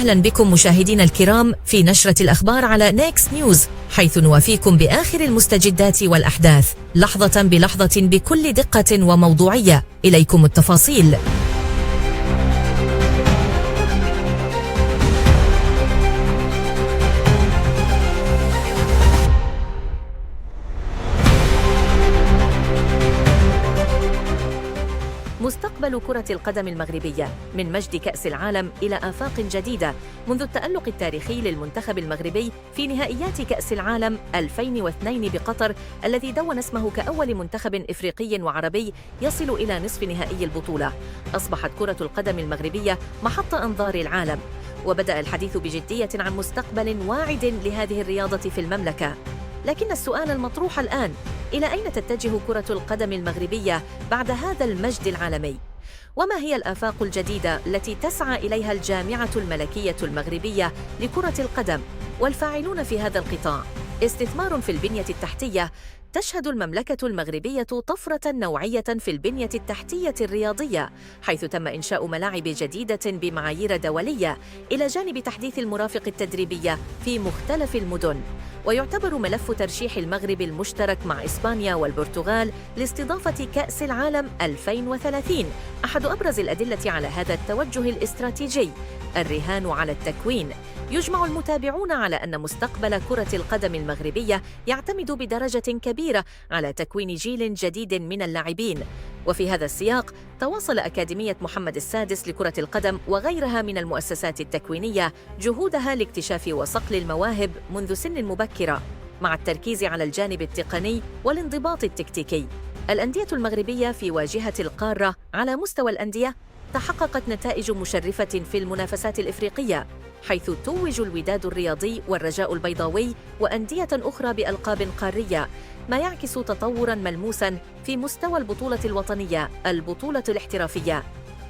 وسهلا بكم مشاهدينا الكرام في نشرة الأخبار على نيكس نيوز، حيث نوافيكم بآخر المستجدات والأحداث لحظة بلحظة بكل دقة وموضوعية. إليكم التفاصيل. مستقبل كرة القدم المغربية من مجد كأس العالم إلى آفاق جديدة منذ التألق التاريخي للمنتخب المغربي في نهائيات كأس العالم 2002 بقطر، الذي دون اسمه كأول منتخب إفريقي وعربي يصل إلى نصف نهائي البطولة. أصبحت كرة القدم المغربية محط أنظار العالم، وبدأ الحديث بجدية عن مستقبل واعد لهذه الرياضة في المملكة. لكن السؤال المطروح الآن: إلى أين تتجه كرة القدم المغربية بعد هذا المجد العالمي؟ وما هي الآفاق الجديدة التي تسعى إليها الجامعة الملكية المغربية لكرة القدم والفاعلون في هذا القطاع؟ استثمار في البنية التحتية. تشهد المملكة المغربية طفرة نوعية في البنية التحتية الرياضية، حيث تم إنشاء ملاعب جديدة بمعايير دولية، إلى جانب تحديث المرافق التدريبية في مختلف المدن. ويعتبر ملف ترشيح المغرب المشترك مع إسبانيا والبرتغال لاستضافة كأس العالم 2030 أحد أبرز الأدلة على هذا التوجه الاستراتيجي. الرهان على التكوين. يجمع المتابعون على أن مستقبل كرة القدم المغربية يعتمد بدرجة كبيرة على تكوين جيل جديد من اللاعبين. وفي هذا السياق تواصل أكاديمية محمد السادس لكرة القدم وغيرها من المؤسسات التكوينية جهودها لاكتشاف وصقل المواهب منذ سن مبكرة، مع التركيز على الجانب التقني والانضباط التكتيكي. الأندية المغربية في واجهة القارة على مستوى الأندية تحققت نتائج مشرفة في المنافسات الإفريقية، حيث توج الوداد الرياضي والرجاء البيضاوي وأندية أخرى بألقاب قارية، ما يعكس تطوراً ملموساً في مستوى البطولة الوطنية. البطولة الاحترافية.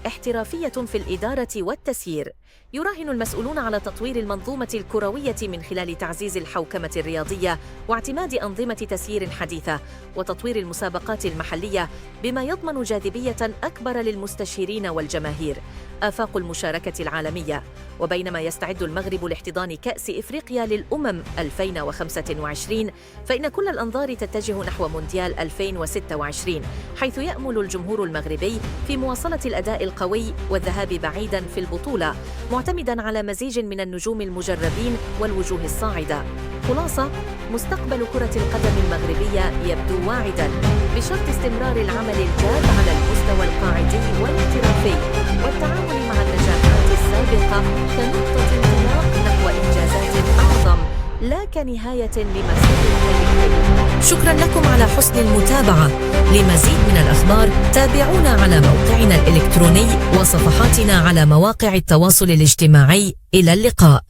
احترافية في الإدارة والتسيير. يراهن المسؤولون على تطوير المنظومة الكروية من خلال تعزيز الحوكمة الرياضية واعتماد أنظمة تسيير حديثة وتطوير المسابقات المحلية، بما يضمن جاذبية أكبر للمستشيرين والجماهير. آفاق المشاركة العالمية. وبينما يستعد المغرب لاحتضان كأس إفريقيا للأمم 2025، فإن كل الأنظار تتجه نحو مونديال 2026، حيث يأمل الجمهور المغربي في مواصلة الأداء القوي والذهاب بعيداً في البطولة، معتمداً على مزيج من النجوم المجربين والوجوه الصاعدة. خلاصة: مستقبل كرة القدم المغربية يبدو واعداً، بشرط استمرار العمل الجاد على المستوى القاعدي والاحترافي، والتعامل مع النجاحات السابقة كنقطة انطلاق نحو إنجازات أعظم، لا كنهاية لمسير تاريخي. شكرا لكم على حسن المتابعة. لمزيد من الأخبار تابعونا على موقعنا الإلكتروني وصفحاتنا على مواقع التواصل الاجتماعي. إلى اللقاء.